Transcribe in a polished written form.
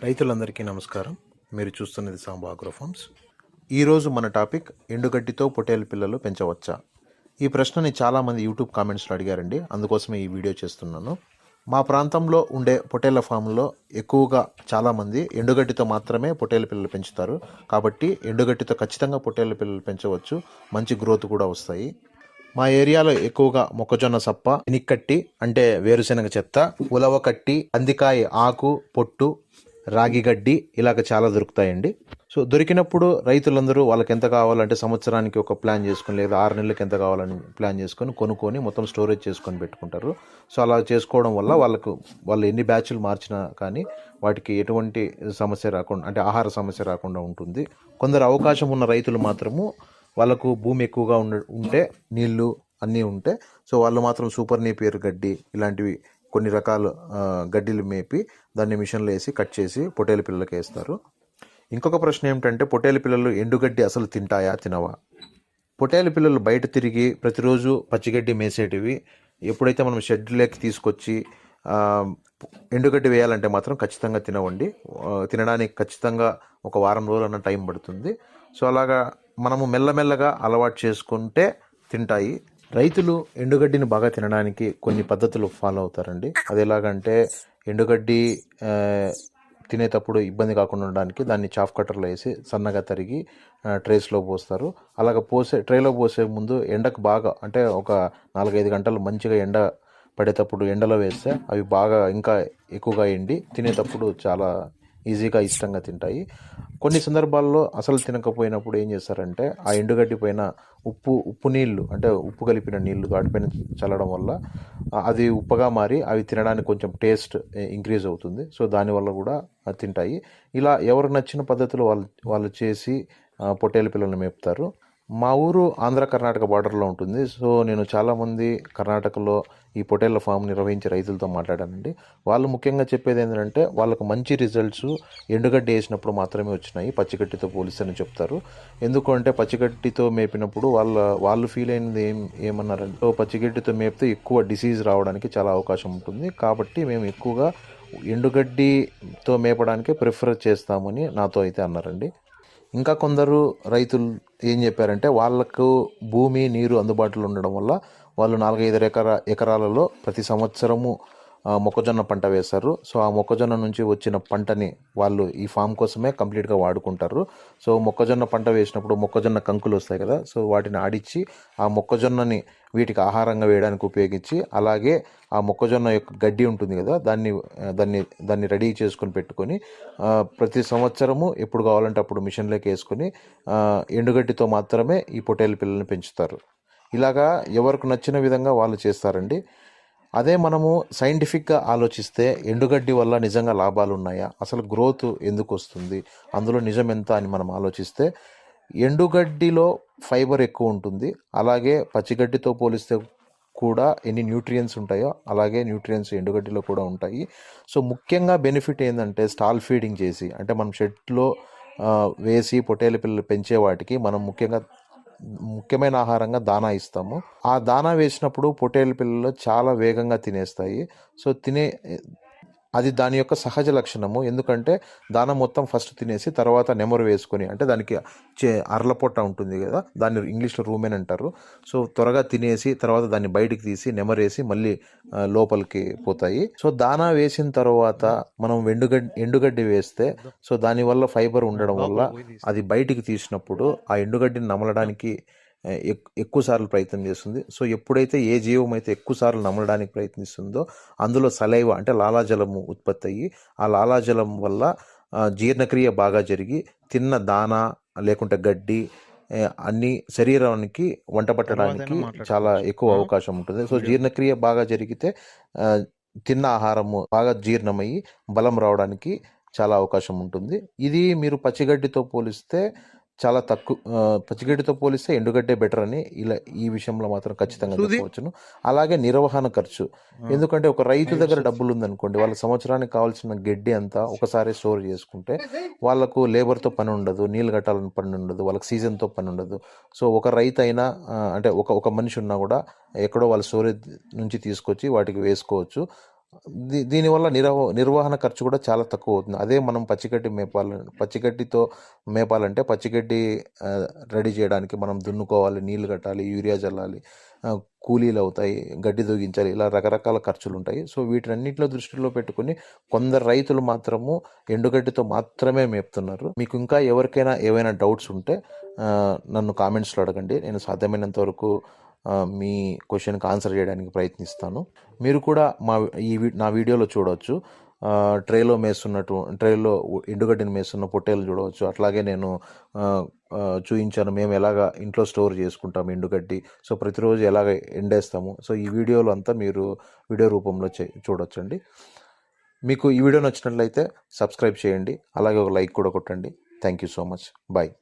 రైతులందరికీ నమస్కారం. మీరు చూస్తున్నది సాంబా అగ్రో ఫార్మ్స్. ఈరోజు మన టాపిక్ ఎండుగడ్డితో పొట్టేలు పిల్లలు పెంచవచ్చా? ఈ ప్రశ్నని చాలామంది యూట్యూబ్ కామెంట్స్లో అడిగారండి. అందుకోసమే ఈ వీడియో చేస్తున్నాను. మా ప్రాంతంలో ఉండే పొట్టేళ్ల ఫామ్లో ఎక్కువగా చాలామంది ఎండుగడ్డితో మాత్రమే పొట్టేలు పిల్లలు పెంచుతారు. కాబట్టి ఎండుగడ్డితో ఖచ్చితంగా పొట్టేలు పిల్లలు పెంచవచ్చు. మంచి గ్రోత్ కూడా వస్తాయి. మా ఏరియాలో ఎక్కువగా మొక్కజొన్న సప్ప, ఎనిక్కట్టి అంటే వేరుశెనగ చెత్త, ఉలవ కట్టి, అందికాయ ఆకు, పొట్టు, రాగి గడ్డి ఇలాగ చాలా దొరుకుతాయండి. సో దొరికినప్పుడు రైతులందరూ వాళ్ళకి ఎంత కావాలంటే సంవత్సరానికి ఒక ప్లాన్ చేసుకొని లేదా 6 నెలలకు ఎంత కావాలని ప్లాన్ చేసుకొని కొనుక్కొని మొత్తం స్టోరేజ్ చేసుకొని పెట్టుకుంటారు. సో అలా చేసుకోవడం వల్ల వాళ్ళు ఎన్ని బ్యాచ్లు మార్చినా కానీ వాటికి ఎటువంటి సమస్య రాకుండా, అంటే ఆహార సమస్య రాకుండా ఉంటుంది. కొందరు అవకాశం ఉన్న రైతులు మాత్రము వాళ్ళకు భూమి ఎక్కువగా ఉంటే నీళ్లు అన్నీ ఉంటే సో వాళ్ళు మాత్రం సూపర్ నేపియర్ గడ్డి ఇలాంటివి కొన్ని రకాల గడ్డిలు మేపి దాన్ని మిషన్లో వేసి కట్ చేసి పొట్టేలు పిల్లలకి వేస్తారు. ఇంకొక ప్రశ్న ఏమిటంటే పొట్టేలు పిల్లలు ఎండుగడ్డి అసలు తింటాయా తినవా? పొట్టేలు పిల్లలు బయట తిరిగి ప్రతిరోజు పచ్చిగడ్డి మేసేటివి ఎప్పుడైతే మనం షెడ్లోకి తీసుకొచ్చి ఎండుగడ్డి వేయాలంటే మాత్రం ఖచ్చితంగా తినవండి. తినడానికి ఖచ్చితంగా ఒక వారం రోజులన్న టైం పడుతుంది. సో అలాగా మనము మెల్లమెల్లగా అలవాటు చేసుకుంటే తింటాయి. రైతులు ఎండుగడ్డిని బాగా తినడానికి కొన్ని పద్ధతులు ఫాలో అవుతారండి. అది ఎలాగంటే ఎండుగడ్డి తినేటప్పుడు ఇబ్బంది కాకుండా ఉండడానికి దాన్ని చాఫ్ కట్టర్లో వేసి సన్నగా తరిగి ట్రేస్లో పోస్తారు. అలాగ ట్రేలో పోసే ముందు ఎండకు బాగా అంటే ఒక 4-5 గంటలు మంచిగా ఎండ పడేటప్పుడు ఎండలో వేస్తే అవి బాగా ఇంకా ఎక్కువగా ఎండి తినేటప్పుడు చాలా ఈజీగా ఇష్టంగా తింటాయి. కొన్ని సందర్భాల్లో అసలు తినకపోయినప్పుడు ఏం చేస్తారంటే ఆ ఎండుగడ్డి పైన ఉప్పు నీళ్ళు, అంటే ఉప్పు కలిపిన నీళ్లు వాటిపైన చల్లడం వల్ల అది ఉప్పగా మారి అవి తినడానికి కొంచెం టేస్ట్ ఇంక్రీజ్ అవుతుంది. సో దానివల్ల కూడా తింటాయి. ఇలా ఎవరు నచ్చిన పద్ధతులు వాళ్ళు చేసి పొట్టేలు పిల్లల్ని మేపుతారు. మా ఊరు ఆంధ్ర కర్ణాటక బార్డర్లో ఉంటుంది. సో నేను చాలామంది కర్ణాటకలో ఈ పొట్టేళ్ల ఫామ్ నిర్వహించే రైతులతో మాట్లాడానండి. వాళ్ళు ముఖ్యంగా చెప్పేది ఏంటంటే వాళ్ళకు మంచి రిజల్ట్స్ ఎండుగడ్డి వేసినప్పుడు మాత్రమే వచ్చినాయి, పచ్చిగడ్డితో పోలిస్తేనే చెప్తారు. ఎందుకంటే పచ్చిగడ్డితో మేపినప్పుడు వాళ్ళు ఫీల్ అయినది ఏమన్నారంటే పచ్చిగడ్డితో మేపితే ఎక్కువ డిసీజ్ రావడానికి చాలా అవకాశం ఉంటుంది. కాబట్టి మేము ఎక్కువగా ఎండుగడ్డితో మేపడానికే ప్రిఫర్ చేస్తామని నాతో అయితే అన్నారండి. ఇంకా కొందరు రైతులు ఏం చెప్పారంటే వాళ్ళకు భూమి నీరు అందుబాటులో ఉండడం వల్ల వాళ్ళు 4-5 ఎకరాలలో ప్రతి సంవత్సరము మొక్కజొన్న పంట వేస్తారు. సో ఆ మొక్కజొన్న నుంచి వచ్చిన పంటని వాళ్ళు ఈ ఫామ్ కోసమే కంప్లీట్గా వాడుకుంటారు. సో మొక్కజొన్న పంట వేసినప్పుడు మొక్కజొన్న కంకులు వస్తాయి కదా, సో వాటిని ఆడిచ్చి ఆ మొక్కజొన్నని వీటికి ఆహారంగా వేయడానికి ఉపయోగించి, అలాగే ఆ మొక్కజొన్న యొక్క గడ్డి ఉంటుంది కదా దాన్ని రెడీ చేసుకొని పెట్టుకొని ప్రతి సంవత్సరము ఎప్పుడు కావాలంటే అప్పుడు మిషన్లోకి వేసుకొని ఎండుగడ్డితో మాత్రమే ఈ పొట్టేలు పిల్లల్ని పెంచుతారు. ఇలాగా ఎవరికి నచ్చిన విధంగా వాళ్ళు చేస్తారండి. అదే మనము సైంటిఫిక్గా ఆలోచిస్తే ఎండుగడ్డి వల్ల నిజంగా లాభాలు ఉన్నాయా, అసలు గ్రోత్ ఎందుకు వస్తుంది, అందులో నిజం ఎంత అని మనం ఆలోచిస్తే ఎండుగడ్డిలో ఫైబర్ ఎక్కువ ఉంటుంది. అలాగే పచ్చిగడ్డితో పోలిస్తే కూడా ఎన్ని న్యూట్రియన్స్ ఉంటాయో అలాగే న్యూట్రియన్స్ ఎండుగడ్డిలో కూడా ఉంటాయి. సో ముఖ్యంగా బెనిఫిట్ ఏంటంటే స్టాల్ ఫీడింగ్ చేసి, అంటే మనం షెడ్లో వేసి పొట్టేలు పిల్లలు పెంచే వాటికి మనం ముఖ్యమైన ఆహారంగా దానా ఇస్తాము. ఆ దానా వేసినప్పుడు పొట్టేలు పిల్లలు చాలా వేగంగా తినేస్తాయి. సో అది దాని యొక్క సహజ లక్షణము. ఎందుకంటే దానా మొత్తం ఫస్ట్ తినేసి తర్వాత నెమరు వేసుకొని, అంటే దానికి అరలపొట్ట ఉంటుంది కదా, దాన్ని ఇంగ్లీష్లో రూమెన్ అంటారు. సో త్వరగా తినేసి తర్వాత దాన్ని బయటికి తీసి నెమరేసి మళ్ళీ లోపలికి పోతాయి. సో దానా వేసిన తర్వాత మనం ఎండుగడ్డి వేస్తే సో దానివల్ల ఫైబర్ ఉండడం వల్ల అది బయటికి తీసినప్పుడు ఆ ఎండుగడ్డిని నమలడానికి ఎక్కువసార్లు ప్రయత్నం చేస్తుంది. సో ఎప్పుడైతే ఏ జీవం అయితే ఎక్కువసార్లు నమలడానికి ప్రయత్నిస్తుందో అందులో సలైవ అంటే లాలాజలము ఉత్పత్తి అయ్యి ఆ లాలాజలం వల్ల జీర్ణక్రియ బాగా జరిగి తిన్న దానా లేకుంటే గడ్డి అన్ని శరీరానికి వంట పట్టడానికి చాలా ఎక్కువ అవకాశం ఉంటుంది. సో జీర్ణక్రియ బాగా జరిగితే తిన్న ఆహారము బాగా జీర్ణమయ్యి బలం రావడానికి చాలా అవకాశం ఉంటుంది. ఇది మీరు పచ్చిగడ్డితో పోలిస్తే చాలా తక్కువ, పచ్చిగడ్డితో పోలిస్తే ఎండుగడ్డే బెటర్ అని ఈ విషయంలో మాత్రం ఖచ్చితంగా చెప్పవచ్చును. అలాగే నిర్వహణ ఖర్చు, ఎందుకంటే ఒక రైతు దగ్గర డబ్బులు ఉందనుకోండి, వాళ్ళ సంవత్సరానికి కావాల్సిన గడ్డి అంతా ఒకసారి స్టోర్ చేసుకుంటే వాళ్ళకు లేబర్తో పని ఉండదు, నీళ్ళు కట్టాలని పని ఉండదు, వాళ్ళకి సీజన్తో పని ఉండదు. సో ఒక రైతు అయినా అంటే ఒక మనిషి ఉన్నా కూడా ఎక్కడో వాళ్ళ స్టోరేజ్ నుంచి తీసుకొచ్చి వాటికి వేసుకోవచ్చు. దీనివల్ల నిర్వహణ ఖర్చు కూడా చాలా తక్కువ అవుతుంది. అదే మనం పచ్చిగడ్డితో మేపాలంటే పచ్చిగడ్డి రెడీ చేయడానికి మనం దున్నుకోవాలి, నీళ్లు కట్టాలి, యూరియా చల్లాలి, కూలీలు అవుతాయి, గడ్డి తొగించాలి, ఇలా రకరకాల ఖర్చులు ఉంటాయి. సో వీటన్నిటిలో దృష్టిలో పెట్టుకుని కొందరు రైతులు మాత్రము ఎండుగడ్డితో మాత్రమే మేపుతున్నారు. మీకు ఇంకా ఎవరికైనా ఏవైనా డౌట్స్ ఉంటే నన్ను కామెంట్స్లో అడగండి. నేను సాధ్యమైనంత వరకు మీ క్వశ్చన్కి ఆన్సర్ చేయడానికి ప్రయత్నిస్తాను. మీరు కూడా నా వీడియోలో చూడవచ్చు. ట్రేలో ఎండుగడ్డిని మేస్తున్న పొట్టేలు చూడవచ్చు. అట్లాగే నేను చూపించాను మేము ఎలాగ ఇంట్లో స్టోర్ చేసుకుంటాము ఎండుగడ్డి. సో ప్రతిరోజు ఎలాగ ఎండేస్తాము. సో ఈ వీడియోలో అంతా మీరు వీడియో రూపంలో చూడొచ్చండి. మీకు ఈ వీడియో నచ్చినట్లయితే సబ్స్క్రైబ్ చేయండి, అలాగే ఒక లైక్ కూడా కొట్టండి. Thank you so much. Bye.